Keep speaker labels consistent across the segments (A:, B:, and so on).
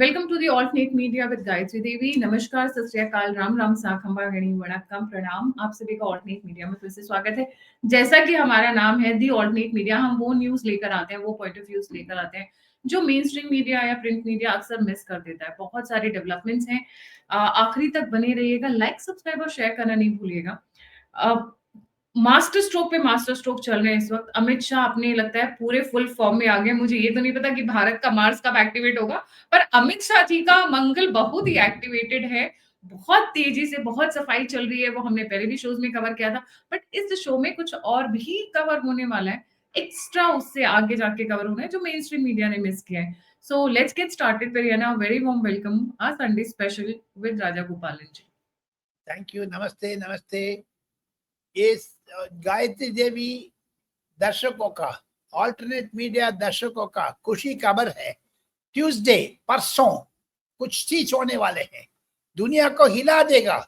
A: Welcome to the alternate media with Gayatri Devi. नमस्कार, सत श्री अकाल, राम राम, साखंबा गणी वणक्कम, प्रणाम। आप सभी का ऑल्टरनेट मीडिया में फिर से स्वागत है। जैसा कि हमारा नाम है दी ऑल्टरनेट मीडिया, हम वो न्यूज लेकर आते हैं, वो पॉइंट ऑफ व्यूज लेकर आते हैं जो मेन स्ट्रीम मीडिया या प्रिंट मीडिया अक्सर मिस कर देता है। बहुत सारे डेवलपमेंट्स हैं, आखिरी तक बने रहिएगा। लाइक, सब्सक्राइब और शेयर करना नहीं भूलिएगा। मास्टर स्ट्रोक पे मास्टर स्ट्रोक चल रहे हैं इस वक्त। अमित शाह अपने लगता है पूरे फुल फॉर्म में आ गए। मुझे ये तो नहीं पता कि भारत का मार्स कब एक्टिवेट होगा, पर अमित शाह जी का मंगल बहुत ही एक्टिवेटेड है। बहुत तेजी से बहुत सफाई चल रही है, वो हमने पहले भी शोज में कवर किया था, बट इस शो में कुछ और भी कवर होने वाला है। एक्स्ट्रा उससे आगे जाके कवर होना है जो मेन स्ट्रीम मीडिया ने मिस किया है। So let's get started. Periyana, very warm welcome a Sunday special with Raja Gopalan ji.
B: Thank you. नमस्ते नमस्ते। इस गायत्री देवी दर्शकों का, ऑल्टरनेट मीडिया दर्शकों का खुशी खबर है। ट्यूसडे परसों कुछ चीज होने वाले हैं, दुनिया को हिला देगा।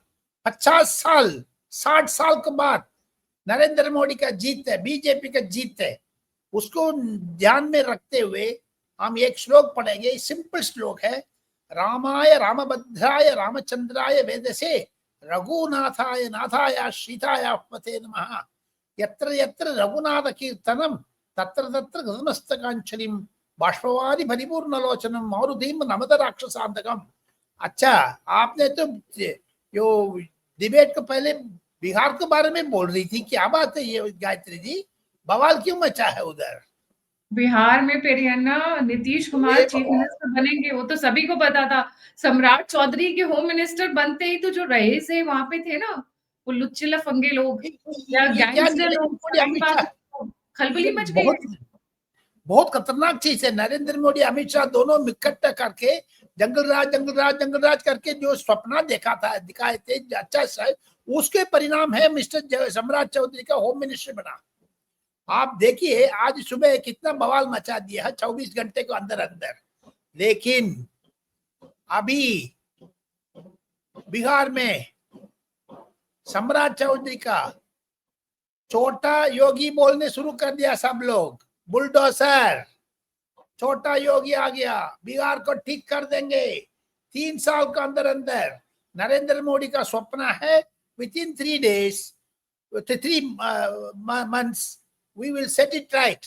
B: 50 साल 60 साल के बाद नरेंद्र मोदी का जीत है, बीजेपी का जीत है। उसको ध्यान में रखते हुए हम एक श्लोक पढ़ेंगे। सिंपल श्लोक है। रामाय रामभद्राय रामचंद्राय वेदसे रघुनाथाय नाथाय सीताय पते नमः। यत्र यत्र रघुनाथ कीर्तनम तत्र तत्र गतमस्तकांचलिम बाष्पवारि परिपूर्णलोचनम मारुतिम नमत राक्षसांतकम। अच्छा, आपने तो जो डिबेट को पहले बिहार के बारे में बोल रही थी, क्या बात है ये गायत्री जी? बवाल क्यों मचा है उधर?
A: बिहार में पेरियाना नीतीश कुमार चीफ मिनिस्टर बनेंगे, वो तो सभी को पता था। सम्राट चौधरी के होम मिनिस्टर बनते ही तो जो रईस है वहां पे थे ना, वो लुच्चे लफंगे लोग या
B: ये क्या
A: गैंगस्टर लोग,
B: नरेंद्र मोदी
A: सारी
B: अमित
A: बात
B: शाह?
A: खलबली
B: ये
A: मच गई है।
B: बहुत खतरनाक चीज है। नरेंद्र मोदी अमित शाह दोनों इकट्ठा करके जंगल राज करके जो सपना देखा था, दिखाए थे अच्छा सा, उसके परिणाम है मिस्टर सम्राट चौधरी का होम मिनिस्टर बना। आप देखिए आज सुबह कितना बवाल मचा दिया है 24 घंटे के अंदर अंदर। लेकिन अभी बिहार में सम्राट चौधरी का छोटा योगी बोलने शुरू कर दिया। सब लोग बुलडोजर, छोटा योगी आ गया, बिहार को ठीक कर देंगे 3 साल के अंदर अंदर। नरेंद्र मोदी का सपना है with in 3 days, 3 months we will set it right.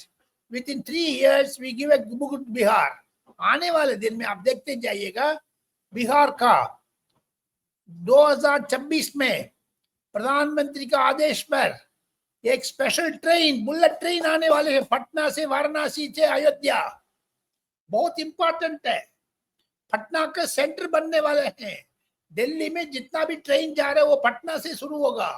B: Within 3 years we give a good Bihar. आने वाले दिन में आप देखते जाइएगा बिहार का 2026 में प्रधानमंत्री का आदेश पर एक स्पेशल ट्रेन, बुलेट ट्रेन आने वाले हैं पटना से, वाराणसी से अयोध्या। बहुत इंपॉर्टेंट है। पटना के सेंटर बनने वाले हैं। दिल्ली में जितना भी ट्रेन जा रहा है वो पटना से शुरू होगा।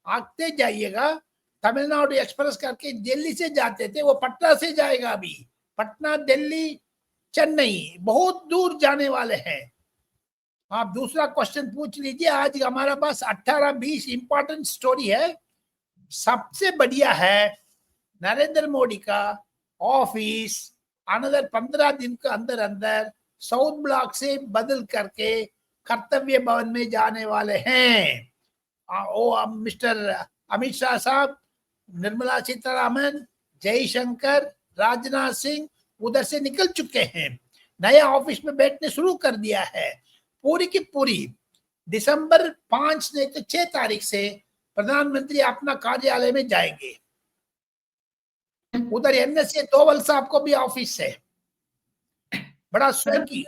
B: आते जाइएगा, तमिलनाडु एक्सप्रेस करके दिल्ली से जाते थे, वो पटना से जाएगा। अभी पटना, दिल्ली, चेन्नई, बहुत दूर जाने वाले हैं। आप दूसरा क्वेश्चन पूछ लीजिए। आज हमारे पास 18-20 इंपॉर्टेंट स्टोरी है। सबसे बढ़िया है नरेंद्र मोदी का ऑफिस अनदर 15 दिन के अंदर अंदर साउथ ब्लॉक से बदल करके कर्तव्य भवन में जाने वाले हैं। मिस्टर अमित शाह साहब, निर्मला सीतारामन, जयशंकर, राजनाथ सिंह उधर से निकल चुके हैं। नया ऑफिस में बैठने शुरू कर दिया है। पूरी की पूरी दिसंबर 5 नहीं तो 6 तारीख से प्रधानमंत्री अपना कार्यालय में जाएंगे। उधर एनएसए तोवल साहब को भी ऑफिस है। बड़ा की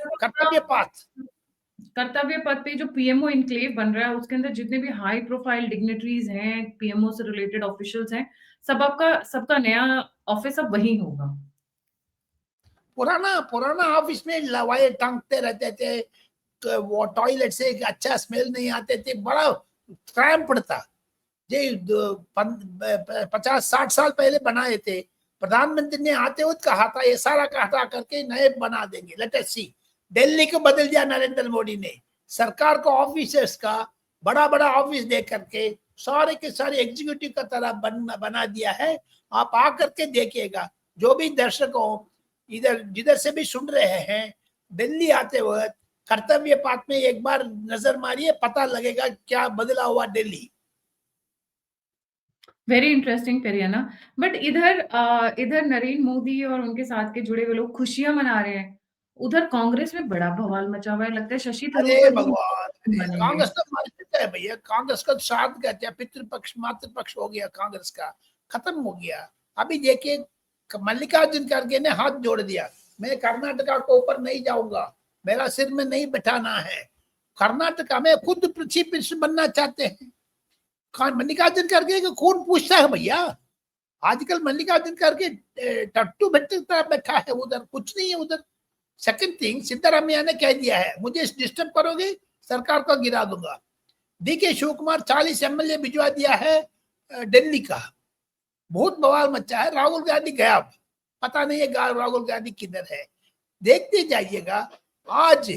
A: कर्तव्य पथ पे जो पीएमओ इनक्लेव बन रहा है, उसके अंदर जितने भी हाई प्रोफाइल डिग्निटरीज हैं, पीएमओ से रिलेटेड ऑफिशियल्स हैं, सबका नया ऑफिस अब वही होगा।
B: पुराना ऑफिस में लवाए टांगते रहते थे, तो वो टॉयलेट से अच्छा स्मेल नहीं आते थे, बड़ा क्रैम्प पड़ता। ये 50-60 साल पहले बनाए थे। प्रधानमंत्री ने आते हुए कहा था ये सारा का हटा करके नए बना देंगे। लेट अस सी। दिल्ली को बदल दिया नरेंद्र मोदी ने। सरकार को ऑफिसर्स का बड़ा बड़ा ऑफिस दे करके सारे के सारे एग्जीक्यूटिव का तरह बना दिया है। आप आकर के देखिएगा, जो भी दर्शकों इधर जिधर से भी सुन रहे हैं, दिल्ली आते वक्त कर्तव्य पाथ में एक बार नजर मारिए, पता लगेगा क्या बदला हुआ Delhi.
A: Very interesting Periyana. But इधर नरेंद्र मोदी और उनके साथ के जुड़े हुए लोग खुशियां मना रहे हैं। उधर कांग्रेस में बड़ा बवाल मचा हुआ है, लगता है शशि थरूर
B: अरे
A: को
B: भगवान,
A: बनेंगे।
B: कांग्रेस तो मार्केट है भैया, कांग्रेस का श्राद्ध कहते हैं, पितृपक्ष मातृपक्ष हो गया कांग्रेस का, खत्म हो गया। अभी देखिए मल्लिकार्जुन खड़गे ने हाथ जोड़ दिया, मैं कर्नाटका को ऊपर नहीं जाऊंगा, मेरा सिर में नहीं बैठाना है। कर्नाटका में खुद चीफ मिनिस्टर बनना चाहते हैं। मल्लिकार्जुन खड़गे का खून पूछता है भैया। आजकल मल्लिकार्जुन खड़गे टट्टू बैठा है उधर, कुछ नहीं है उधर। सेकंड थिंग, सिद्धरामैया ने कह दिया है मुझे डिस्टर्ब करोगे सरकार को गिरा दूंगा। डीके शिव कुमार 40 एमएलए भिजवा दिया है दिल्ली का, बहुत बवाल मचा है। राहुल गांधी गायब, पता नहीं है राहुल गांधी किधर है, देखते जाइएगा। आज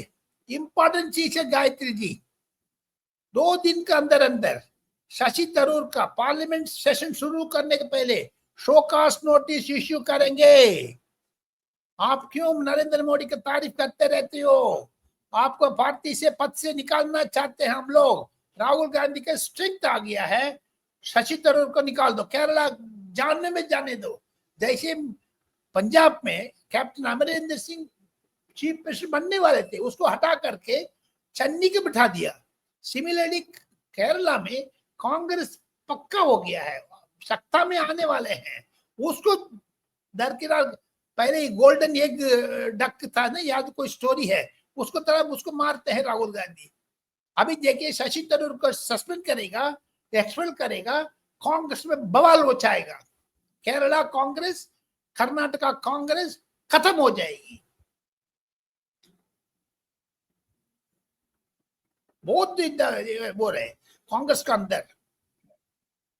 B: इंपॉर्टेंट चीज है गायत्री जी, 2 दिन के अंदर अंदर शशि थरूर का पार्लियामेंट सेशन शुरू करने के पहले शोकास नोटिस इश्यू करेंगे। आप क्यों नरेंद्र मोदी की तारीफ करते रहते हो? आपको पार्टी से पद से निकालना चाहते हैं हम लोग। राहुल गांधी का स्ट्रेंथ आ गया है, शशि थरूर को निकाल दो, केरला जानने में जाने दो। जैसे पंजाब में captain Amarinder Singh chief minister बनने वाले थे, उसको हटा करके चन्नी को बिठा दिया। सिमिलरली केरला में कांग्रेस पक्का हो गया है, सत्ता में आने वाले हैं, उसको दरकिनार। पहले ही गोल्डन एग डक था ना, याद कोई स्टोरी है, उसको तरफ उसको मारते हैं राहुल गांधी। अभी देखिए शशि थरूर को सस्पेंड करेगा, एक्सपेल करेगा, कांग्रेस में बवाल मचाएगा। केरला कांग्रेस, कर्नाटका कांग्रेस खत्म हो जाएगी। बहुत वो रहे कांग्रेस के अंदर।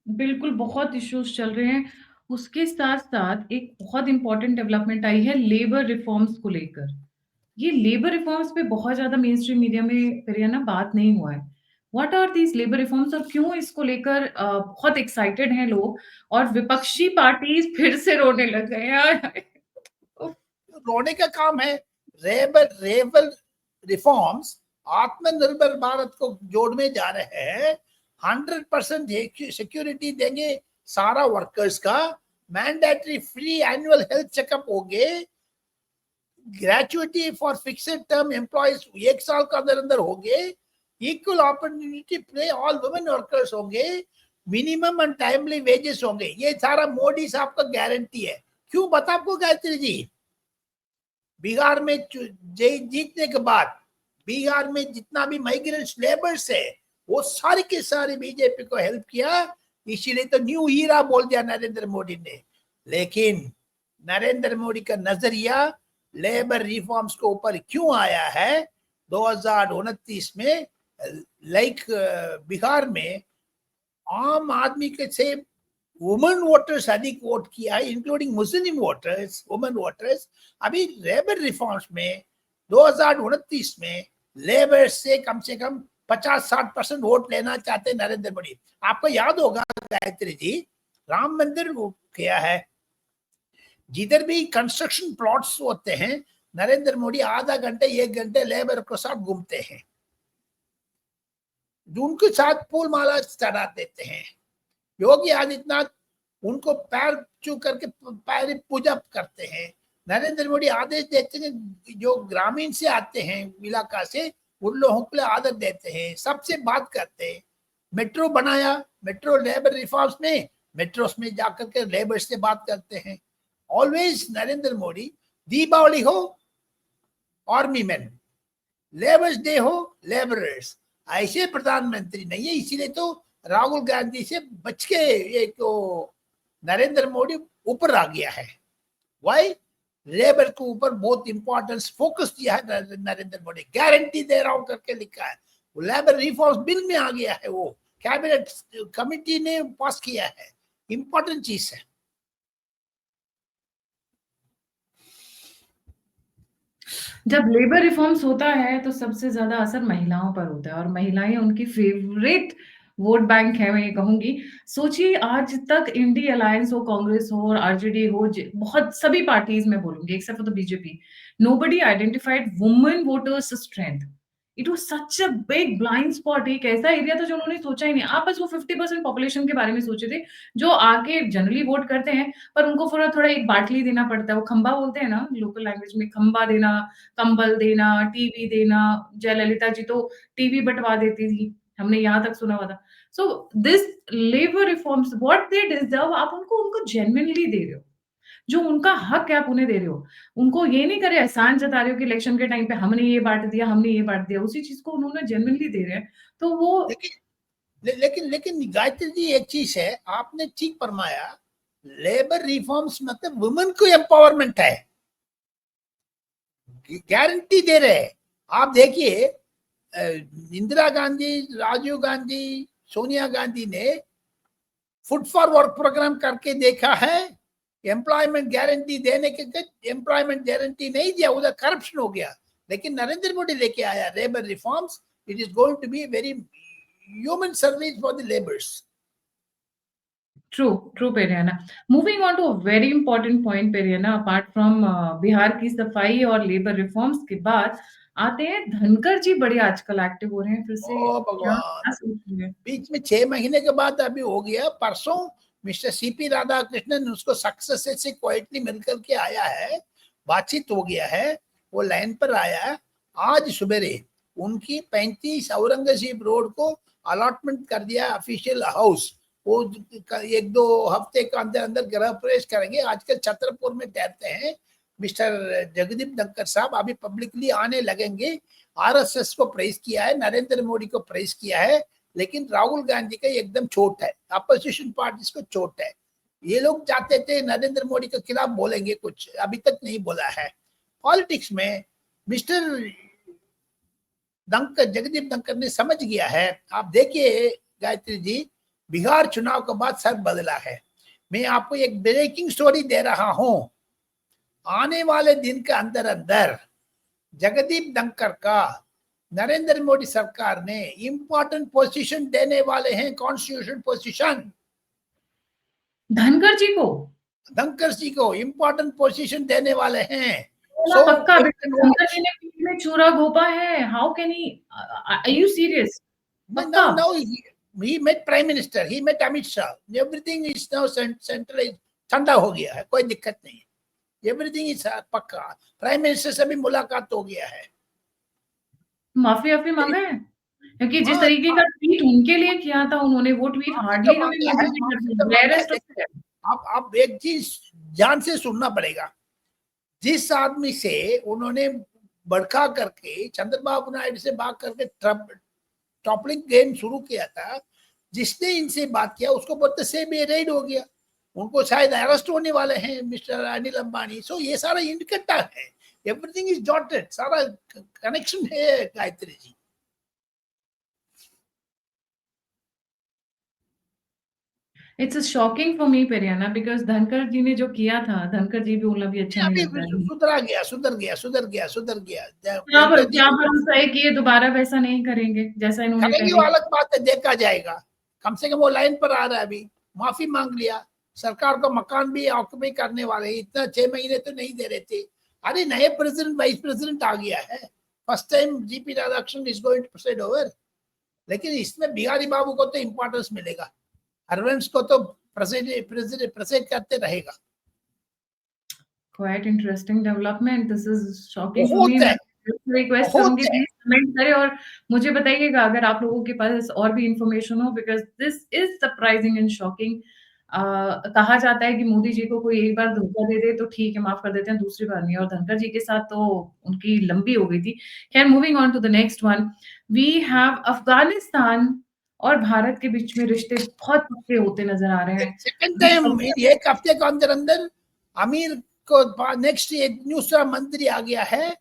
A: बिल्कुल, बहुत इश्यूज चल रहे हैं। उसके साथ-साथ एक बहुत इम्पोर्टेंट डेवलपमेंट आई है लेबर रिफॉर्म्स को लेकर। ये लेबर रिफॉर्म्स पे बहुत ज़्यादा मेन स्ट्रीम मीडिया में करिए बात नहीं हुआ है। What are these labour reforms और क्यों इसको लेकर बहुत एक्साइटेड हैं लोग और विपक्षी पार्टीज़ फिर से रोने लग गए हैं।
B: रोने का काम है। लेबर रिफॉर्म्स आत्मनिर्भर भारत को जोड़ने जा रहे हैं। 100% सिक्योरिटी देंगे सारा वर्कर्स का, mandatory free annual health checkup होंगे, gratuity for fixed term employees 1 साल के अंदर अंदर होंगे, equal opportunity play all women workers होंगे, मिनिमम एंड टाइमली वेजेस होंगे। ये सारा मोदी साहब का गारंटी है। क्यों बता आपको गायत्री जी, बिहार में जीतने के बाद बिहार में जितना भी माइग्रेंट्स लेबर्स है वो सारे के सारे बीजेपी को हेल्प किया, इसीलिए तो न्यू हीरा बोल दिया नरेंद्र मोदी ने। लेकिन नरेंद्र मोदी का नजरिया लेबर रिफॉर्म्स के ऊपर क्यों आया है 2029 में? लाइक बिहार में आम आदमी के से वुमेन वोटर्स अधिक वोट किया है, इंक्लूडिंग मुस्लिम वोटर्स, वुमेन वोटर्स। अभी लेबर रिफॉर्म्स में 2029 में लेबर से कम 50-60% वोट लेना चाहते हैं नरेंद्र मोदी। आपको याद होगा गायत्री जी, राम मंदिर किया है, जिधर भी कंस्ट्रक्शन प्लॉट्स होते हैं नरेंद्र मोदी आधा घंटे 1 घंटे लेबर के साथ घूमते हैं, उनके साथ फूल माला चढ़ा देते हैं। योगी आदित्यनाथ उनको पैर छू करके पैर पूजा करते हैं। नरेंद्र मोदी आदेश देते हैं जो ग्रामीण से आते हैं इलाका से, उन लोगों के लिए आदत देते हैं, सबसे बात करते हैं। मेट्रो बनाया, मेट्रो लेबर रिफॉर्म्स में मेट्रोस में जाकर के लेबर से बात करते हैं। ऑलवेज नरेंद्र मोदी, दीपावली हो आर्मी मैन, लेबर्स डे हो लेबरर्स, ऐसे प्रधानमंत्री नहीं है। इसीलिए तो राहुल गांधी से बच के एक तो नरेंद्र मोदी ऊपर आ गया है। वाई? लेबर के ऊपर बहुत इंपॉर्टेंस फोकस किया है नरेंद्र मोदी, गारंटी दे रहा हूं करके लिखा है। वो लेबर रिफॉर्म्स बिल में आ गया है, वो कैबिनेट कमिटी ने पास किया है, इंपॉर्टेंट चीज है।
A: जब लेबर रिफॉर्म्स होता है तो सबसे ज्यादा असर महिलाओं पर होता है और महिलाएं उनकी फेवरेट वोट बैंक है, मैं ये कहूंगी। सोचिए आज तक इंडी अलायंस हो, कांग्रेस हो और आरजेडी हो, बहुत सभी पार्टीज में बोलूंगी except for the BJP, nobody identified women voters strength. It was such a big blind spot. एक ऐसा एरिया था जो उन्होंने सोचा ही नहीं। आप बस वो 50% पॉपुलेशन के बारे में सोचे थे, जो आके जनरली वोट करते हैं, पर उनको थोड़ा-थोड़ा एक बाटली देना पड़ता है। वो खंबा बोलते हैं ना लोकल लैंग्वेज में, खंबा देना, कंबल देना, टीवी देना। जयललिता जी तो टीवी बँटवा देती थी, हमने यहाँ तक सुना हुआ था। So this labour reforms what they deserve, आप उनको उनको जेन्युइनली दे रहे हो। जो उनका हक है आप उन्हें दे रहे हो। उनको ये नहीं करे एहसान जता रहे हो कि इलेक्शन के टाइम पे हमने ये बाँट दिया, हमने ये बाँट दिया। उसी चीज़ को उन्होंने जेन्युइनली दे रहे हैं। तो वो
B: लेकिन लेकिन गायत्री जी, एक चीज है, आपने ठीक फरमाया, लेबर रिफॉर्म्स मतलब वुमेन को एम्पावरमेंट है, गारंटी दे रहे हैं। आप देखिए, इंदिरा गांधी, राजीव गांधी, सोनिया गांधी ने फुट फॉर वर्क प्रोग्राम करके देखा है, एम्प्लॉयमेंट गारंटी देने के, एम्प्लॉयमेंट गारंटी नहीं दिया, उधर करप्शन हो गया। लेकिन नरेंद्र मोदी लेके आया labour reforms, it is going to be very human service for the labours.
A: True, true Periyana. Moving on to a very important point Periyana, apart from Bihar की सफाई और लेबर रिफॉर्म्स के बाद आते हैं धनखड़ जी बड़े आजकल एक्टिव हो रहे हैं फिर से।
B: ओ
A: क्या
B: भगवान,
A: क्या सोच रहे हैं?
B: बीच में 6 महीने के बाद अभी हो गया, परसों मिस्टर सीपी राधाकृष्णन उसको सक्सेस से क्वाइटली मिलकर के आया है, बातचीत हो गया है, वो लाइन पर आया है। आज सवेरे उनकी 35 औरंगजेब रोड को अलॉटमेंट कर दिया ऑफिशियल हाउस। वो 1-2 हफ्ते के अंदर अंदर गृह प्रवेश करेंगे। आजकल छतरपुर में ठहरते हैं मिस्टर जगदीप धनखड़ साहब, अभी पब्लिकली आने लगेंगे। आरएसएस को प्रेस किया है, नरेंद्र मोदी को प्रेस किया है, लेकिन राहुल गांधी का एकदम चोट है, अपोजिशन पार्टीज को चोट है। ये लोग चाहते थे नरेंद्र मोदी के खिलाफ बोलेंगे, कुछ अभी तक नहीं बोला है। पॉलिटिक्स में मिस्टर धनखड़, जगदीप धनखड़ ने समझ गया है। आप देखिए गायत्री जी, बिहार चुनाव के बाद सर बदला है। मैं आपको एक ब्रेकिंग स्टोरी दे रहा हूं, आने वाले दिन के अंदर अंदर जगदीप धनखड़ का नरेंद्र मोदी सरकार ने इंपॉर्टेंट पोजीशन देने वाले हैं, कॉन्स्टिट्यूशन पोजीशन।
A: धनखड़ जी को?
B: धनखड़ जी को इंपॉर्टेंट पोजीशन देने वाले हैं।
A: बोला
B: सो
A: पक्का
B: वेट
A: बेटा,
B: एंड
A: धनखड़ जी
B: वॉच।
A: ने पीठ में छुरा घोंपा है। How can he, are you serious? पक्का?
B: Now he met prime minister, he met Amit Shah, everything is now centralized, ठंडा हो गया है, कोई दिक्कत नहीं है, एवरीथिंग इज पक्का। प्राइम मिनिस्टर से भी मुलाकात हो गया है।
A: माफी वाफी मांगा है? क्योंकि जिस
B: हाँ,
A: तरीके का ट्वीट उनके लिए किया था उन्होंने, वो ट्वीट
B: माफी तो
A: हार्डली कभी
B: मांगा है,
A: मोदी जी
B: माफी
A: करते
B: तो
A: हैं,
B: मांगा है,
A: रेयरेस्ट ऑफ
B: लेकिन आप एक चीज ध्यान से सुनना पड़ेगा। जिस आदमी से उन्होंने भड़का करके, चंद्रबाबू नायडू से बात करके टॉपलिंग गेम शुरू किया था, जिसने इनसे बात किया उसको बोलते से भी रेड हो गया, उनको शायद अरेस्ट होने वाले हैं मिस्टर अनिल अंबानी। सो ये सारा इंडिकेटर है, एवरीथिंग इज डॉटेड, सारा कनेक्शन है Gayatri ji.
A: It's shocking for me Periyana, because Dhankhar ji ने जो किया था, धनखड़ जी भी बोलना भी अच्छा नहीं
B: अभी
A: लगता है।
B: सुधरा गया, सुधर गया, सुधर गया, सुधर गया। धनखड़ जी
A: क्या भरोसा है कि ये दोबारा वैसा नहीं करेंगे, जैसा इन्होंने
B: करेंगे वो
A: पहले
B: अलग बात है, देखा जाएगा। कम से कम वो लाइन पर आ रहा है, अभी माफी मांग लिया, सरकार को मकान भी ऑक्यूपाई करने वाले। इतना 6 महीने तो नहीं दे रहे थे। अरे नए प्रेसिडेंट वाइस प्रेसिडेंट आ गया है, first time GP Radhakrishnan is going to preside over. लेकिन इसमें बिहारी बाबू को तो इंपॉर्टेंस मिलेगा, हरवंश को तो प्रेसिड करते रहेगा।
A: Quite interesting development, this is shocking for मी।
B: बहुत
A: मैं
B: है,
A: रिक्वेस्ट
B: बहुत
A: करूँगी
B: है।
A: प्लीज़ कमेंट करें और मुझे बताइएगा अगर आप लोगों के पास और भी इन्फॉर्मेशन हो, because this is surprising and shocking. कहा जाता है कि मोदी जी को कोई एक बार धोखा दे दे तो ठीक है, माफ़ कर देते हैं, दूसरी बार नहीं, और धनखड़ जी के साथ तो उनकी लंबी हो गई थी। खैर, moving on to the next one, we have Afghanistan और भारत के बीच में रिश्ते बहुत पक्के होते नज़र आ रहे हैं।
B: सेकंड टाइम एक हफ्ते के अंदर अंदर अमीर को नेक्स्ट एक दूसरा मंत्री आ गया है,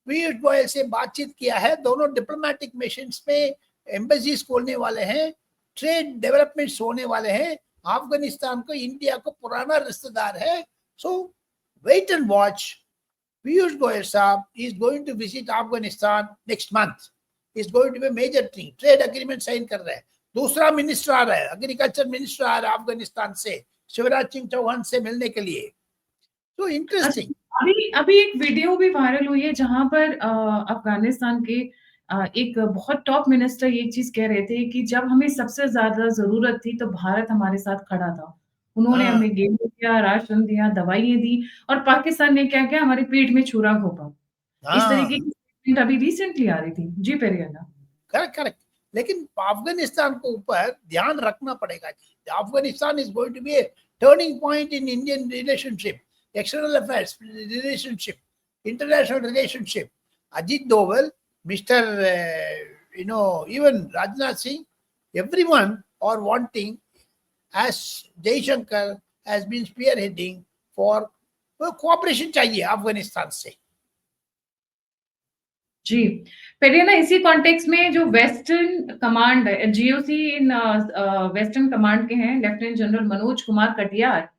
B: पीयूष गोयल से बातचीत किया है, दोनों डिप्लोमेटिक मिशन में एम्बेसीज खोलने वाले हैं, ट्रेड डेवलपमेंट्स होने वाले हैं। अफगानिस्तान को इंडिया को पुराना रिश्तेदार है। So wait and watch. Piyush Goyal साहब is going to visit Afghanistan next month, is going to be major thing, trade agreement sign कर रहे हैं। दूसरा मिनिस्टर आ रहा है, एग्रीकल्चर मिनिस्टर आ रहा है अफगानिस्तान से, शिवराज सिंह चौहान से मिलने के लिए। तो इंटरेस्टिंग।
A: अभी अभी एक वीडियो भी वायरल हुई है जहाँ पर अफ़गानिस्तान के एक बहुत टॉप मिनिस्टर ये चीज़ कह रहे थे कि जब हमें सबसे ज़्यादा ज़रूरत थी, तो भारत हमारे साथ खड़ा था। उन्होंने
B: हाँ
A: हमें गेहूँ दिया, राशन दिया, दवाइयाँ दी और पाकिस्तान ने क्या किया, हमारी पीठ में छुरा घोंपा। इस
B: हाँ,
A: तरीके की स्टेटमेंट अभी रिसेंटली आ रही थी। जी, पेरियाना।
B: Correct correct. लेकिन अफगानिस्तान को ऊपर ध्यान रखना पड़ेगा जी। Afghanistan is going to be a turning point in Indian relationship, external affairs relationship, international relationship. Ajit Doval, mister even Rajnath Singh, everyone are wanting, as Jaishankar has been spearheading for cooperation चाहिए अफगानिस्तान से।
A: जी, पेरियाना, इसी कॉन्टेक्स्ट में जो western command GOC in western command के हैं lieutenant general Manoj Kumar Katiyar,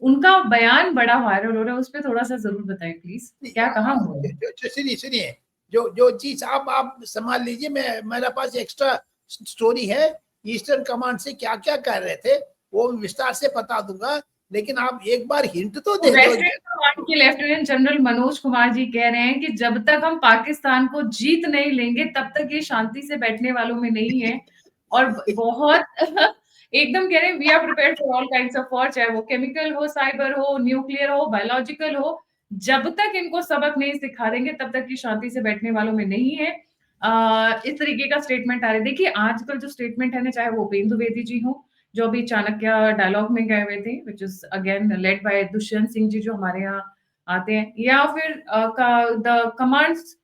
A: उनका बयान बड़ा वायरल हो रहा है, उस पे थोड़ा-सा ज़रूर बताएँ प्लीज़। क्या कहा उन्होंने?
B: सुनिए सुनिए, जो जो चीज आप संभाल लीजिए, मैं मेरे पास एक्स्ट्रा स्टोरी है, ईस्टर्न कमांड से क्या क्या कर रहे थे वो विस्तार से बता दूंगा, लेकिन आप एक बार हिंट तो
A: तो
B: दे दो।
A: वेस्टर्न कमांड के लेफ्टिनेंट जनरल मनोज कुमार जी कह रहे हैं कि जब तक हम पाकिस्तान को जीत नहीं लेंगे, तब तक ये शांति से बैठने वालों में नहीं है। और बहुत एकदम कह रहे हैं, we are prepared for all kinds of war, चाहे वो केमिकल हो, साइबर हो, न्यूक्लियर हो, बायोलॉजिकल हो। जब तक इनको सबक नहीं सिखा देंगे, तब तक ये शांति से बैठने वालों में नहीं है। इस तरीके का स्टेटमेंट आ रहा है। देखिए, आजकल जो स्टेटमेंट है ना, चाहे वो उपेंद्र द्विवेदी जी हों, जो अभी चाणक्य डायलॉग में गए हुए थे, which is again led by Dushyant Singh ji, जो हमारे यहाँ आते हैं, या फिर the commands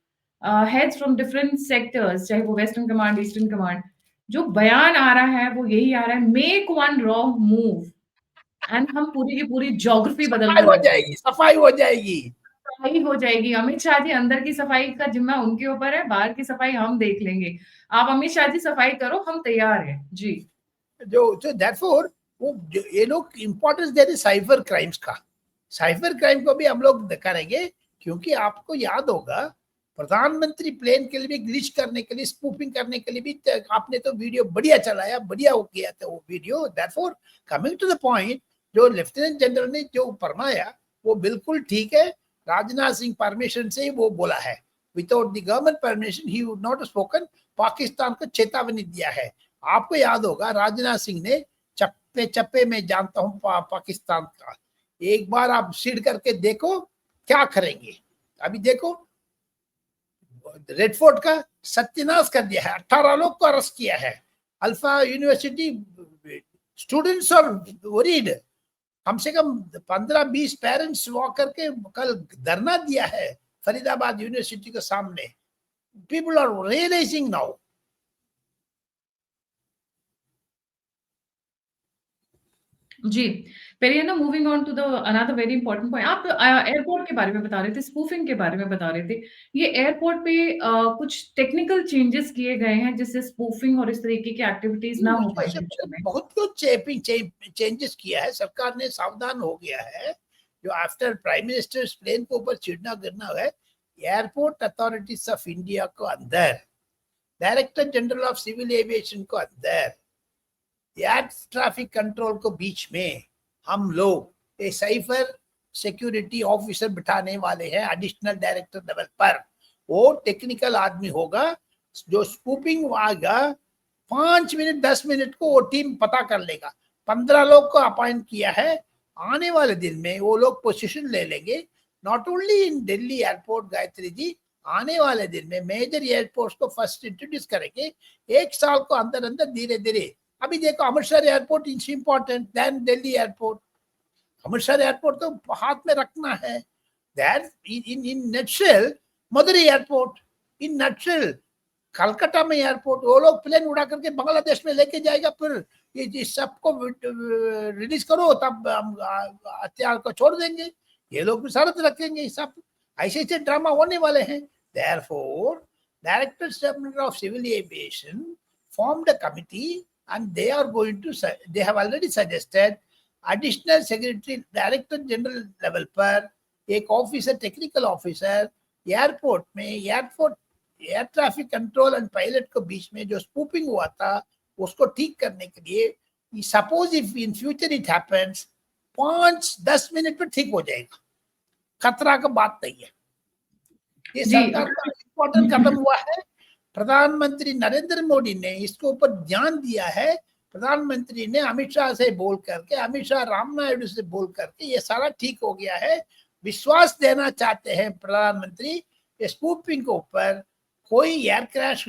A: heads from different sectors, चाहे वो वेस्टर्न कमांड, ईस्टर्न कमांड, जो बयान आ रहा है वो यही आ रहा है, make one wrong move and हम पूरी की पूरी ज्योग्राफी बदल
B: सफाई
A: कर
B: हो
A: रख देंगे।
B: जाएगी, सफाई हो जाएगी।
A: सफाई हो जाएगी। अमित शाह जी, अंदर की सफाई का जिम्मा उनके ऊपर है, बाहर की सफाई हम देख लेंगे। आप अमित शाह जी सफाई करो, हम तैयार हैं। जी।
B: जो देयरफॉर वो ये लोग इंपॉर्टेंस दे रहे साइबर क्राइम्स का। साइबर क्राइम को भी हम लोग करेंगे, क्योंकि आपको याद होगा प्रधानमंत्री प्लेन के लिए भी ग्लिच करने के लिए, स्पूफिंग करने के लिए भी आपने तो वीडियो बढ़िया चलाया, बढ़िया हो गया था वो video. Therefore coming to the point, जो लेफ्टिनेंट जनरल ने जो फरमाया वो बिल्कुल ठीक है। राजनाथ सिंह परमिशन से ही वो बोला है, without the government permission he would not spoken. Pakistan को चेतावनी दिया है। आपको याद होगा राजनाथ सिंह ने चप्पे चप्पे में जानता हूं पाकिस्तान का, एक बार आप सीड करके देखो क्या करेंगे। अभी देखो रेड फोर्ट का सत्यानाश कर दिया है, 18 लोग को अरेस्ट किया है। अल्फा यूनिवर्सिटी स्टूडेंट्स और वरीड, कम से कम 15-20 पेरेंट्स वॉक करके कल धरना दिया है फरीदाबाद यूनिवर्सिटी के सामने। People are realising now.
A: जी, Periyana, moving on to the another very important point, आप एयरपोर्ट के बारे में बता रहे थे, स्पूफिंग के बारे में बता रहे थे। ये एयरपोर्ट पे कुछ टेक्निकल चेंजेस किए गए हैं, जिससे स्पूफिंग और इस तरीके की एक्टिविटीज़ ना हो पाएँ फ्यूचर में।
B: बहुत कुछ चेंजेस किया है सरकार ने, सावधान हो गया है। जो आफ्टर प्राइम मिनिस्टर प्लेन के ऊपर चिड़ना गिरना है, एयरपोर्ट अथॉरिटीज ऑफ इंडिया को अंदर, director general of civil aviation को अंदर, एयर ट्रैफिक कंट्रोल को बीच में हम लोग एक साइबर सिक्योरिटी ऑफिसर बिठाने वाले हैं एडिशनल डायरेक्टर लेवल पर। वो टेक्निकल आदमी होगा, जो स्पूपिंग आएगा 5 मिनट 10 मिनट को वो टीम पता कर लेगा। 15 लोग को अपॉइंट किया है। आने वाले दिन में वो लोग पोजीशन ले लेंगे, not only in Delhi airport Gayatri ji, आने वाले दिन में मेजर एयरपोर्ट्स को फर्स्ट इंट्रोड्यूस करेंगे। 1 साल को अंदर अंदर धीरे धीरे। अभी देखो Amritsar airport is important then Delhi airport. Amritsar airport तो हाथ में रखना है। That in nutshell Madurai airport, in nutshell Calcutta में एयरपोर्ट, वो लोग प्लेन उड़ा करके बांग्लादेश में लेके जाएगा, फिर ये सबको रिलीज करो, तब हम हथियार को छोड़ देंगे। ये लोग भी शर्त रखेंगे, सब ऐसे ऐसे ड्रामा होने वाले हैं। Therefore, Director General of Civil Aviation formed a committee, and they are going to, they have already suggested additional secretary director general level पर एक ऑफिसर, टेक्निकल ऑफिसर एयरपोर्ट में, airport air traffic control and pilot के बीच में जो स्पूपिंग हुआ था उसको ठीक करने के लिए। Suppose if in future it happens, 5-10 minute में ठीक हो जाएगा, खतरा का बात नहीं है। ये
A: जी,
B: सरकार का इम्पोर्टेंट कदम हुआ है। प्रधानमंत्री नरेंद्र मोदी ने इसके ऊपर ध्यान दिया है। प्रधानमंत्री ने अमित शाह से बोल करके, अमित शाह राम नायडू से बोल करके ये सारा ठीक हो गया है। विश्वास देना चाहते हैं प्रधानमंत्री, स्पूफिंग के ऊपर कोई एयर क्रैश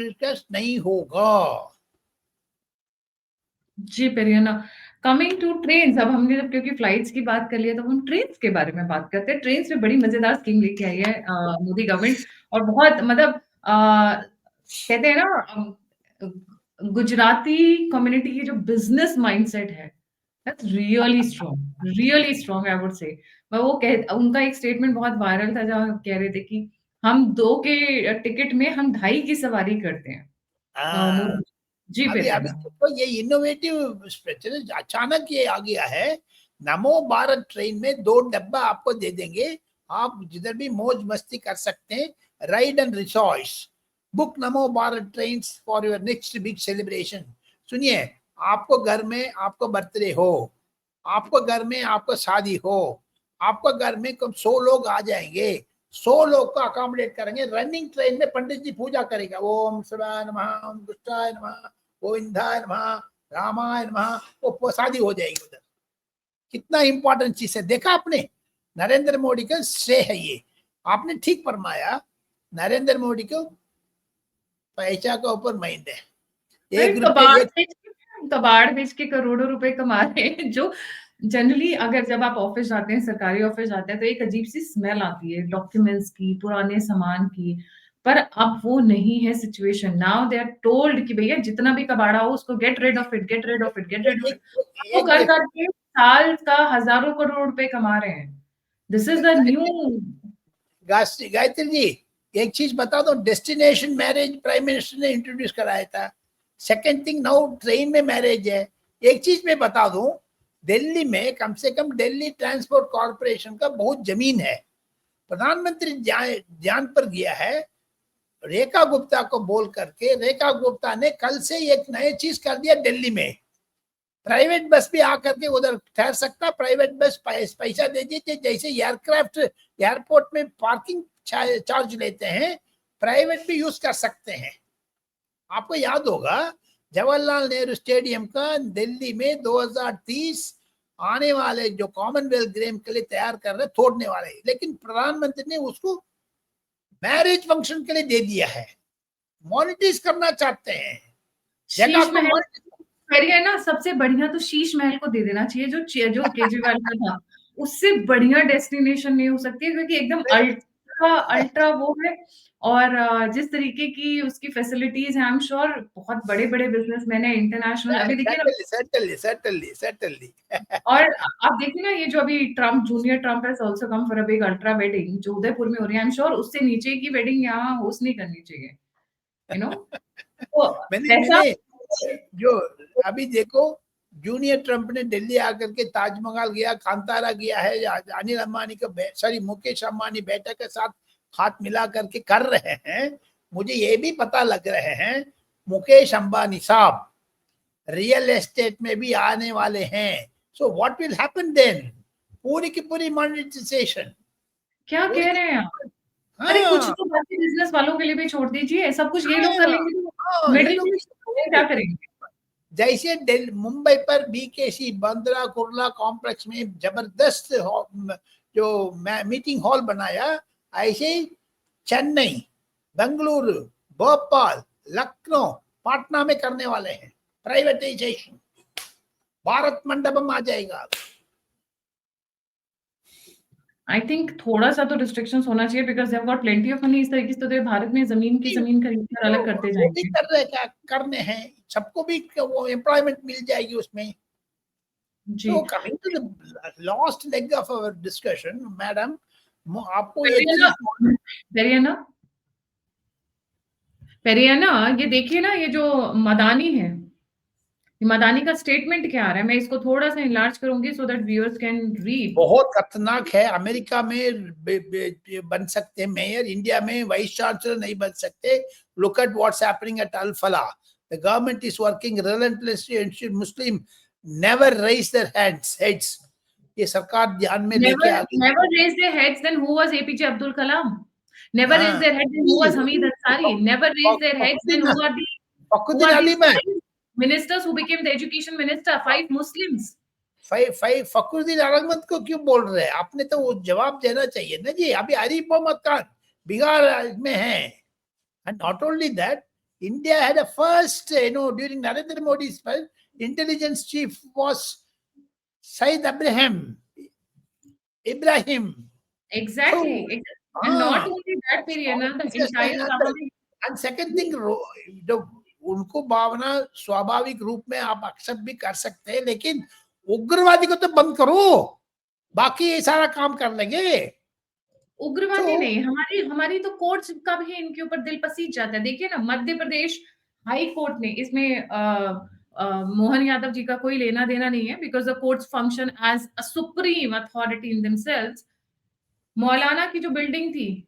B: नहीं होगा।
A: जी पेरियाना, कमिंग टू ट्रेन्स, अब हमने जब क्योंकि फ्लाइट्स की बात कर लिया तो हम ट्रेन्स के बारे में बात करते हैं। ट्रेन्स में बड़ी मजेदार स्कीम लेके आई है मोदी गवर्नमेंट, और बहुत मतलब कहते हैं ना गुजराती कम्युनिटी की जो बिजनेस माइंडसेट है, that's really strong I would say. मैं वो कह उनका एक स्टेटमेंट बहुत वायरल था जहाँ कह रहे थे कि हम 2 के टिकट में हम 2.5 की सवारी करते हैं।
B: हाँ,
A: मोदी जी
B: अभी
A: पेरियाना।
B: देखो ये इनोवेटिव स्ट्रक्चर अचानक ये आ गया है। नमो भारत ट्रेन में 2 डब्बा आपको दे देंगे, आप जिधर भी मौज मस्ती कर सकते हैं, ride and rejoice. Book NaMo Bharat train for your next big celebration. सुनिए, आपको घर में आपको बर्थडे हो, आपको घर में आपको शादी हो, आपको घर में कम 100 लोग आ जाएंगे, 100 लोग को अकोमोडेट करेंगे। रनिंग ट्रेन में पंडित जी पूजा करेगा, ओम शिवाय नमः, ओम दुष्टाय नमः, गोविंदाय नमः, रामाय नमः, वो शादी हो जाएगी उधर। कितना इंपॉर्टेंट चीज है, देखा आपने? नरेंद्र मोदी का श्रेय है ये। आपने ठीक फरमाया, नरेंद्र मोदी को पैसा का ऊपर माइंड है।
A: अरे
B: 1 रुपये
A: कबाड़ बेच के करोड़ों रुपए कमा रहे हैं, जो जनरली अगर जब आप ऑफिस जाते हैं, सरकारी ऑफिस जाते हैं, तो एक अजीब सी स्मेल आती है डॉक्यूमेंट्स की, पुराने सामान की। पर अब वो नहीं है situation. Now they are told कि भैया जितना भी कबाड़ा हो उसको get rid of it, get rid of it, get rid of it. वो
B: एक
A: कर
B: देखो
A: करके साल का हजारों करोड़ रुपए कमा रहे हैं। This is the new.
B: Gayatri ji, एक चीज बता दो, डेस्टिनेशन मैरिज प्राइम मिनिस्टर ने इंट्रोड्यूस कराया था। सेकंड थिंग, नाउ ट्रेन में मैरिज है। एक चीज मैं बता दूं, दिल्ली में कम से कम दिल्ली ट्रांसपोर्ट कॉर्पोरेशन का बहुत जमीन है। प्रधानमंत्री ध्यान पर गया है, रेखा गुप्ता को बोल करके, रेखा गुप्ता ने कल से एक नई चीज कर दिया दिल्ली में। प्राइवेट बस भी आकर के उधर ठहर सकता, प्राइवेट बस पैसा दे दीजिए, जैसे एयरक्राफ्ट एयरपोर्ट में पार्किंग चार्ज लेते हैं, प्राइवेट भी यूज कर सकते हैं। आपको याद होगा जवाहरलाल नेहरू स्टेडियम का दिल्ली में 2030 आने वाले जो कॉमनवेल्थ गेम के लिए तैयार कर रहे, तोड़ने वाले, लेकिन प्रधानमंत्री ने उसको मैरिज फंक्शन के लिए दे दिया है। मॉनिटाइज करना चाहते हैं जगह
A: शीश
B: को।
A: महल है ना, सबसे बढ़िया तो शीश महल को दे देना चाहिए, जो केजरीवाल का था। उससे बढ़िया डेस्टिनेशन नहीं हो सकती है, क्योंकि एकदम अल्ट्रा अल्ट्रा वो है। और जिस तरीके की उसकी फैसिलिटीज है, आई एम श्योर बहुत बड़े बड़े बिजनेसमैन है इंटरनेशनल, अभी देखिए ना।
B: certainly
A: और आप देखिए ना, ये जो अभी Trump junior Trump has also come for a big ultra wedding जो उदयपुर में हो रही है। आई एम श्योर उससे नीचे की वेडिंग यहाँ होस्ट नहीं करनी चाहिए, यू नो। तो
B: मैंने
A: पैसा।
B: मैंने जो अभी देखो, जूनियर ट्रम्प ने दिल्ली आकर के ताजमहल गया, कांतारा गया है, अनिल अंबानी का सॉरी मुकेश अंबानी बेटा के साथ हाथ मिला करके कर रहे हैं। मुझे ये भी पता लग रहे हैं मुकेश अंबानी साहब रियल एस्टेट में भी आने वाले हैं। So what will happen then? पूरी की पूरी मोनेटाइजेशन।
A: क्या कह रहे हैं आप? अरे कुछ
B: हाँ
A: तो बाकी बिजनेस वालों के लिए भी छोड़ दीजिए, सब कुछ ये लोग कर
B: हाँ
A: लेंगे तो
B: हाँ, ये
A: मिडिल
B: लोग
A: क्लास क्या करेंगे?
B: जैसे मुंबई पर बीकेसी बांद्रा कुर्ला कॉम्प्लेक्स में जबरदस्त जो मीटिंग हॉल बनाया, ऐसे ही चेन्नई, बेंगलुरु, भोपाल, लखनऊ, पटना में करने वाले हैं प्राइवेटाइजेशन। भारत मंडपम आ जाएगा।
A: आई थिंक थोड़ा सा तो रिस्ट्रिक्शंस होना चाहिए, because they have got plenty of money. इस तरीके से तो ये भारत में जमीन की जमीन खरीद कर अलग करते
B: वो भी
A: जाएंगे।
B: कर रहे, क्या करने हैं, सबको भी वो एम्प्लॉयमेंट मिल जाएगी उसमें।
A: जी
B: So coming to the last leg of our discussion, madam, आपको एक
A: पेरियाना,
B: चीज
A: पेरियाना, पेरियाना, ये देखिए ना, ये जो मदानी है, ये मदानी का स्टेटमेंट क्या आ रहा है? मैं इसको थोड़ा सा इनलार्ज करूंगी so that viewers can read.
B: बहुत खतरनाक है। अमेरिका में बन सकते हैं मेयर, इंडिया में वाइस चांसलर नहीं बन सकते। Look at what's happening at Al Falah. The government is working relentlessly to ensure Muslim never raise their heads. ये सरकार ध्यान में लेके
A: नेवर
B: आ गई।
A: Never raise their heads, then who was APJ Abdul Kalam? Never raised
B: हाँ,
A: their heads, then who was Hamid Ansari? Never raised their heads, then
B: Fakhruddin
A: who
B: Fakhruddin
A: are
B: Ali
A: these
B: में
A: 5 ministers who became the education minister? 5 Muslims.
B: Fakhruddin Ahmad को क्यों बोल रहे हैं? आपने तो वो जवाब देना चाहिए ना जी। अभी आरिफ मोहम्मद खान बिहार में है, and not only that, India had a first, during Narendra Modi's first intelligence chief was Said Ibrahim.
A: Exactly.
B: So,
A: And not
B: हाँ,
A: only that, Periana, the
B: officers
A: entire
B: हैं अंदर।
A: government.
B: And second thing, जो उनको भावना स्वाभाविक रूप में आप accept भी कर सकते हैं, लेकिन उग्रवादी को तो बंद करो, बाकी ये सारा काम कर लेंगे।
A: उग्रवादी
B: So,
A: नहीं, हमारी हमारी तो कोर्ट्स का भी इनके ऊपर दिल पसीज जाता है। देखिए ना, मध्य प्रदेश हाई कोर्ट ने इसमें मोहन यादव जी का कोई लेना देना नहीं है, because the courts function as a supreme authority in themselves. मौलाना की जो बिल्डिंग थी,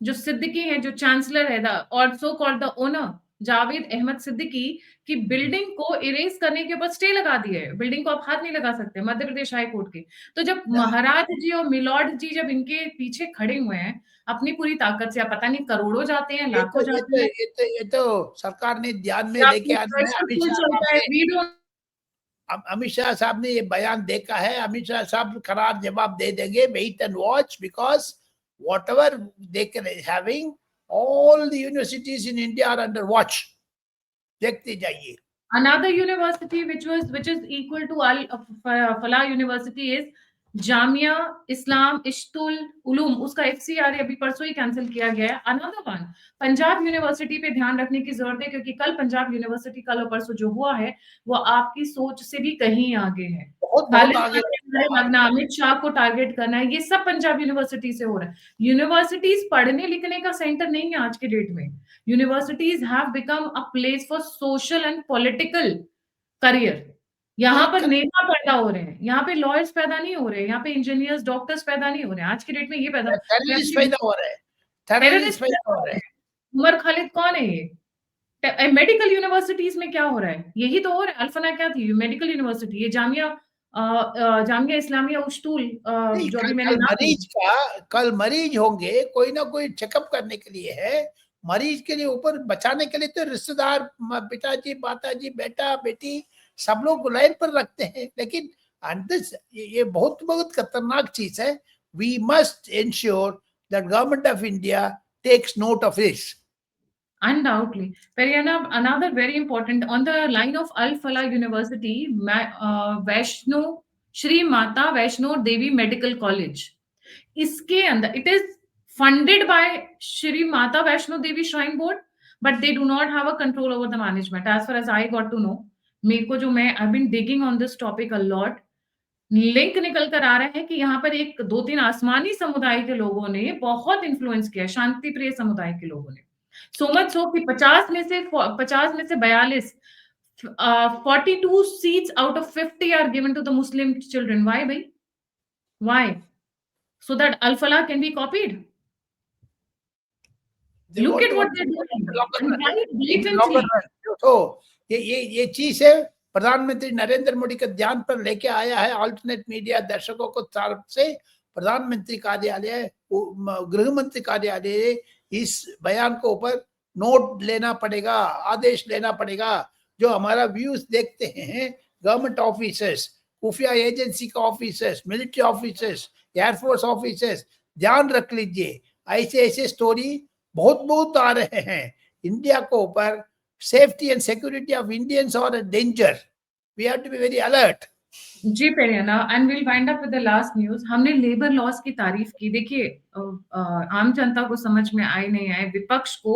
A: जो सिद्दीकी है, जो चांसलर है, और so called the owner Javed Ahmed Siddiqui की बिल्डिंग को इरेज करने के ऊपर स्टे लगा दिया है। बिल्डिंग को आप हाथ नहीं लगा सकते, मध्य प्रदेश हाई कोर्ट के। तो जब महाराज जी और मिलॉर्ड जी जब इनके पीछे खड़े हुए हैं अपनी पूरी ताकत से, आप पता नहीं करोड़ों जाते हैं,
B: ये
A: लाखों
B: तो ये
A: जाते
B: तो
A: हैं,
B: ये तो ये तो सरकार ने ध्यान में
A: या
B: लेके
A: फिर
B: आना है।
A: प्रेशर फुल चलता है, वी डोंट।
B: अमित शाह साहब ने ये बयान देखा है। अमित शाह साहब करार जवाब दे देंगे। Wait and watch, because whatever they can having, all the universities in India are under watch. देखते जाइए।
A: Another university which is equal to Al Falah University is Jamia इस्लाम इश्तुल उलूम। उसका एफसीआर अभी परसों ही कैंसिल किया गया है। अनदर वन, पंजाब यूनिवर्सिटी पे ध्यान रखने की जरूरत है, क्योंकि कल पंजाब यूनिवर्सिटी कल और परसों जो हुआ है वो आपकी सोच से भी कहीं आगे है।
B: बहुत बहुत आगे
A: लगना, अमित शाह को टारगेट करना है, ये सब पंजाब यूनिवर्सिटी से हो रहा है। यूनिवर्सिटीज पढ़ने लिखने का सेंटर नहीं है आज के डेट में। Universities have become a place for social and political career. यहाँ पर नेता पैदा हो रहे हैं, यहाँ पे लॉयर्स पैदा नहीं हो रहे हैं, यहाँ पे इंजीनियर्स डॉक्टर्स पैदा नहीं हो रहे हैं। आज की डेट में ये पैदा,
B: टेररिस्ट पैदा हो रहे हैं, टेररिस्ट
A: टेररिस्ट
B: पैदा
A: पैदा
B: हो
A: हो
B: रहे
A: रहे
B: हैं।
A: हैं। उमर खालिद कौन है ये? मेडिकल यूनिवर्सिटीज में क्या हो रहा है? यही तो हो रहा है। अल्फना क्या थी? Medical university. ये जामिया इस्लामिया उश्तूल,
B: नहीं,
A: जो अभी मैंने नाम लिया।
B: कल मरीज होंगे, कोई ना कोई चेकअप करने के लिए है। मरीज के लिए ऊपर बचाने के लिए तो रिश्तेदार, पिताजी, माताजी, बेटा बेटी, सब लोग लाइन पर रखते हैं। लेकिन ये बहुत बहुत खतरनाक चीज है। We must ensure that government of India takes note of this.
A: Undoubtedly. Periana, another very important, on the line of Al Falah University, Vaishno, Shri Mata Vaishno Devi Medical College. इसके अंदर, it is funded by Shri Mata Vaishno Devi Shrine Board, but they do not have a control over the management. As far as I got to know, मेरे को जो मैं I've been digging on this topic a lot. Link निकल कर आ रहा है कि यहाँ पर एक 2-3 आसमानी समुदाय के लोगों ने बहुत इन्फ्लुएंस किया, शांति प्रिय समुदाय के लोगों ने। सो मच सो कि 50 में से 42 42 seats out of 50 are given to the Muslim children. Why, bhai? Why? So that Al Falah can be copied. Look at what they're doing. And why blatantly?
B: तो ये चीज है, प्रधानमंत्री नरेंद्र मोदी के ध्यान पर लेके आया है। अल्टरनेट मीडिया दर्शकों को तरफ से प्रधानमंत्री कार्यालय, गृह मंत्री कार्यालय इस बयान को ऊपर नोट लेना पड़ेगा, आदेश लेना पड़ेगा। जो हमारा व्यूज देखते हैं, गवर्नमेंट ऑफिसर्स, खुफिया एजेंसी का officers, military officers, air force officers, ध्यान रख लीजिए। ऐसे ऐसे स्टोरी बहुत बहुत आ रहे हैं। इंडिया को ऊपर safety and security of Indians are a danger. We have to be very alert.
A: जी Periyana, and will wind up with the last news. हमने लेबर लॉस की तारीफ की। देखिए, आम जनता को समझ में आए नहीं आए, विपक्ष को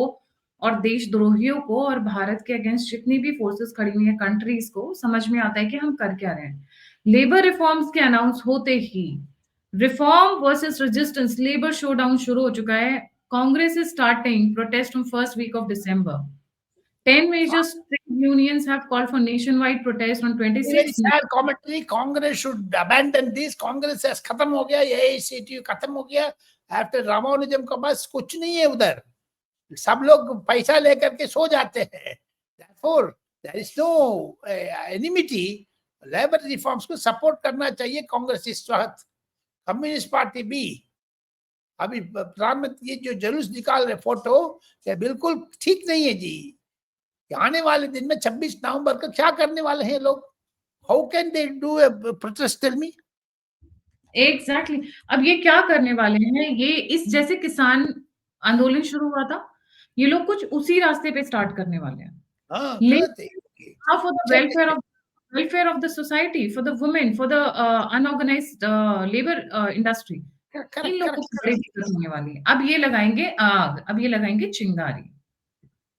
A: और देशद्रोहियों को और भारत के अगेंस्ट जितनी भी फोर्सेस खड़ी हुई हैं कंट्रीज को समझ में आता है कि हम कर क्या रहे हैं। लेबर रिफॉर्म्स के अनाउंस होते ही reform versus resistance labour showdown शुरू हो चुका है। Congress is starting protest from first week of December. 10 major trade unions have called for nationwide protest on 26th.
B: Very sad commentary. Congress should abandon this. Congress has खत्म हो गया, ये AICTU खत्म हो गया। After रामानुजम का बस कुछ नहीं है उधर। सब लोग पैसा लेकर के सो जाते हैं। Therefore, there is no enmity. Labour reforms को सपोर्ट करना चाहिए कांग्रेस इस वक्त, कम्युनिस्ट पार्टी भी। अभी प्रधानमंत्री जो जुलूस निकाल रहे फोटो, ये बिल्कुल ठीक नहीं है जी। आने वाले दिन में 26 नवंबर को क्या करने वाले हैं लोग? How can they do a protest, tell me?
A: Exactly अब ये क्या करने वाले हैं? ये इस जैसे किसान आंदोलन शुरू हुआ था, ये लोग कुछ उसी रास्ते पे स्टार्ट करने वाले हैं।
B: हाँ, गलत है।
A: लेकिन for the welfare of the society, for the women, for the unorganised labour industry, in
B: correct
A: लोगों को
B: करेक्ट।
A: बड़ी दिक्कत होने वाली है। अब ये लगाएंगे आग, अब ये लगाएंगे चिंगारी।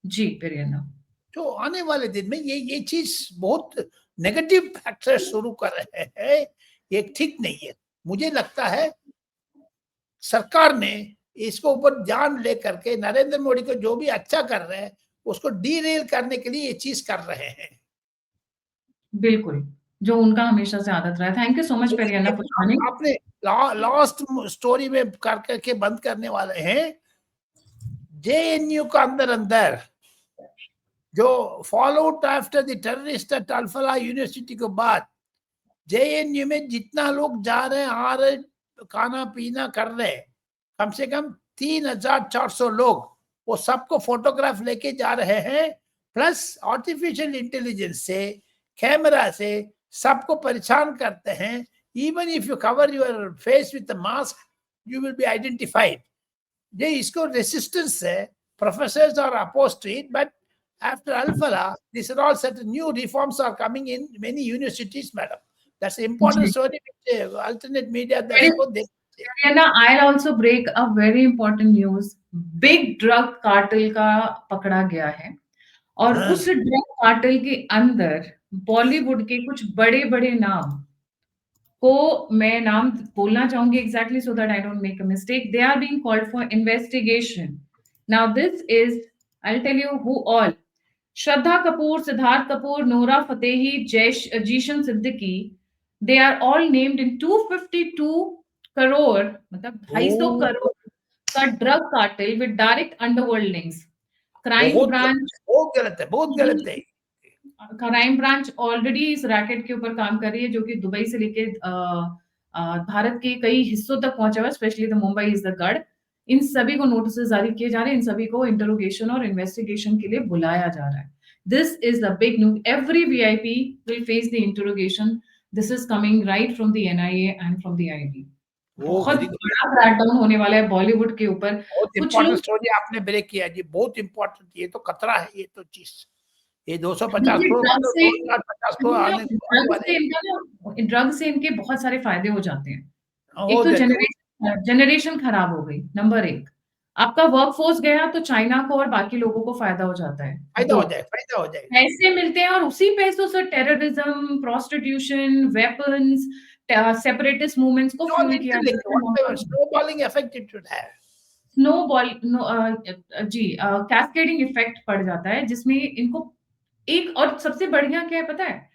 A: जी प्रियंका।
B: तो आने वाले दिन में ये चीज बहुत नेगेटिव फैक्टर शुरू कर रहे हैं, ये ठीक नहीं है। मुझे लगता है सरकार ने इसको ऊपर ध्यान लेकर के नरेंद्र मोदी को जो भी अच्छा कर रहे हैं उसको डीरेल करने के लिए ये चीज कर रहे हैं।
A: बिल्कुल, जो उनका हमेशा से आदत रहा है। Thank you so much Periyana for joining.
B: आपने लास्ट स्टोरी में करके बंद करने वाले हैं। जेएनयू का अंदर अंदर जो follow out after the terrorist at Al-Falah university के बाद जेएनयू में जितना लोग जा रहे हैं, आ रहे, खाना पीना कर रहे हैं, कम से कम 3,400 लोग, वो सबको फोटोग्राफ लेके जा रहे हैं। प्लस आर्टिफिशियल इंटेलिजेंस से, कैमरा से सबको परेशान करते हैं। Even if you cover your face with mask, you will be identified. ये इसको रेसिस्टेंस है, professors are oppose to it, but after Alfala, these are all certain new reforms are coming in many universities, madam. That's an important story which alternate media that's what they say.
A: पेरियाना, I'll also break a very important news. Big drug cartel का पकड़ा गया है और
B: हाँ,
A: उस drug cartel के अंदर बॉलीवुड के कुछ बड़े बड़े नाम को मैं नाम बोलना चाहूंगी exactly so that I don't make a mistake. They are being called for investigation. Now this is, I will tell you who all. Shraddha Kapoor, Siddharth Kapoor, Nora Fatehi, Zeeshan Siddiqui, they are all named in 252 crore, मतलब 250
B: ओ,
A: करोड़ का drug cartel with direct underworld links. Crime branch
B: बहुत गलत है, बहुत गलत है।
A: Crime branch already इस रैकेट के ऊपर काम कर रही है, जो कि दुबई से लेके भारत के कई हिस्सों तक पहुंचा हुआ है, specially the Mumbai is the गढ़। इन सभी को नोटिस जारी किए जा रहे हैं, इन सभी को इंटरोगेशन और इन्वेस्टिगेशन के लिए बुलाया जा रहा है। This is the big news. Every VIP will face the interrogation. This is coming right from the NIA and from the IB.
B: वो
A: बहुत
B: वेरी गुड,
A: बड़ा क्रैकडाउन होने वाला है बॉलीवुड के ऊपर।
B: बहुत
A: कुछ
B: इंपॉर्टेंट
A: लोग
B: स्टोरी आपने ब्रेक किया जी, बहुत इंपॉर्टेंट। ये तो खतरा है, ये तो चीज, ये 250
A: देखिए,
B: करोड़
A: ड्रग
B: मतलब
A: से
B: 2,50 करोड़ आने
A: ड्रग
B: वाले
A: से इनका ना, ड्रग से इनके बहुत सारे फायदे हो जाते हैं।
B: हो
A: एक तो
B: जाते हो।
A: जनरेशन खराब हो गई, नंबर एक। आपका वर्कफोर्स गया तो चाइना को और बाकी लोगों को फायदा हो जाता है।
B: फायदा
A: दो,
B: हो जाए, फायदा हो जाए।
A: पैसे मिलते हैं और उसी पैसों से terrorism, prostitution, weapons, separatist movements को फ्यूल किया जाता है।
B: Snowballing effect it should have.
A: Snowball जी कैस्केडिंग इफेक्ट पड़ जाता है, जिसमें इनको एक और सबसे बढ़िया क्या है पता है?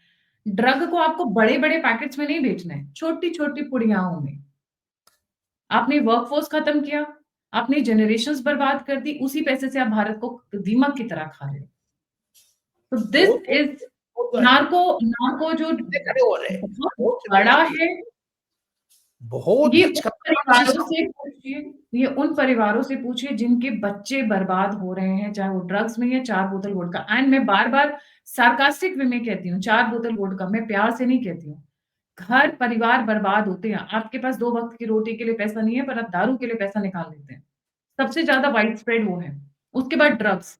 A: ड्रग को आपको बड़े-बड़े पैकेट्स में नहीं बेचना है, छोटी-छोटी पुड़ियाओं में। आपने वर्कफोर्स खत्म किया, आपने जनरेशंस बर्बाद कर दी, उसी पैसे से आप भारत को दीमक की तरह खा रहे हो। तो दिस
B: बहुत
A: इज
B: बहुत
A: नार्को नार्को जो
B: कितने खड़े हो रहे हैं,
A: बहुत
B: बहुत
A: बड़ा
B: बड़ी चीज,
A: है।
B: बहुत
A: ये
B: ही
A: उन
B: खतरनाक चीज।
A: परिवारों से पूछिए, ये उन परिवारों से पूछिए जिनके बच्चे बर्बाद हो रहे हैं, चाहे वो ड्रग्स में या 4 बोतल वोडका। एंड मैं बार-बार सार्कास्टिक वे में कहती हूँ, 4 बोतल वोडका, मैं प्यार से नहीं कहती हूँ। घर परिवार बर्बाद होते हैं। आपके पास 2 वक़्त की रोटी के लिए पैसा नहीं है, पर आप दारू के लिए पैसा निकाल लेते हैं। सबसे ज़्यादा वाइड स्प्रेड वो है। उसके बाद ड्रग्स।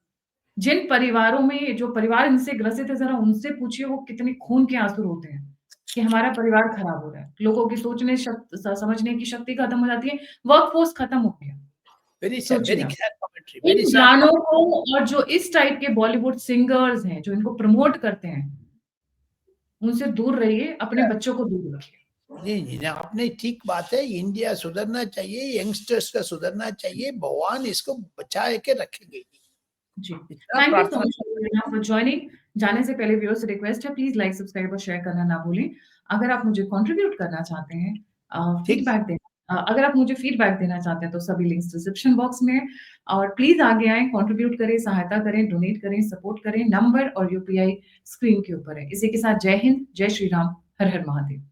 A: जिन परिवारों में जो परिवार इनसे ग्रसित है, ज़रा उनसे पूछिए वो कितने खून के आँसू रोते हैं कि हमारा परिवार खराब हो रहा है। लोगों की सोचने समझने की शक्ति खत्म हो जाती है, वर्कफ़ोर्स खत्म हो गया।
B: वेरी सैड,
A: सोचिए
B: वेरी
A: आप।
B: Sad commentary, very
A: in
B: sad.
A: गानों को और जो इस टाइप के बॉलीवुड सिंगर्स हैं, जो इनको प्रमोट करते हैं, उनसे दूर रहिए, अपने बच्चों को दूर रखिए।
B: नहीं नहीं, आपने ठीक बात है। इंडिया सुधरना चाहिए, यंगस्टर्स का सुधरना चाहिए, भगवान इसको बचाए के रखेंगे।
A: जी।
B: इतना
A: थैंक यू सो
B: प्रार्थना।
A: Much for joining. जाने से पहले व्यूअर्स से रिक्वेस्ट है, प्लीज़ लाइक, सब्सक्राइब और शेयर करना ना भूलें। अगर आप मुझे कंट्रीब्यूट करना चाहते हैं,
B: ठीक है,
A: अगर आप मुझे फीडबैक देना चाहते हैं, तो सभी लिंक्स डिस्क्रिप्शन बॉक्स में है। और प्लीज़ आगे आएँ, कंट्रीब्यूट करें, सहायता करें, डोनेट करें, सपोर्ट करें। नंबर और यूपीआई स्क्रीन के ऊपर है। इसी के साथ जय हिंद, जय श्री राम, हर हर महादेव।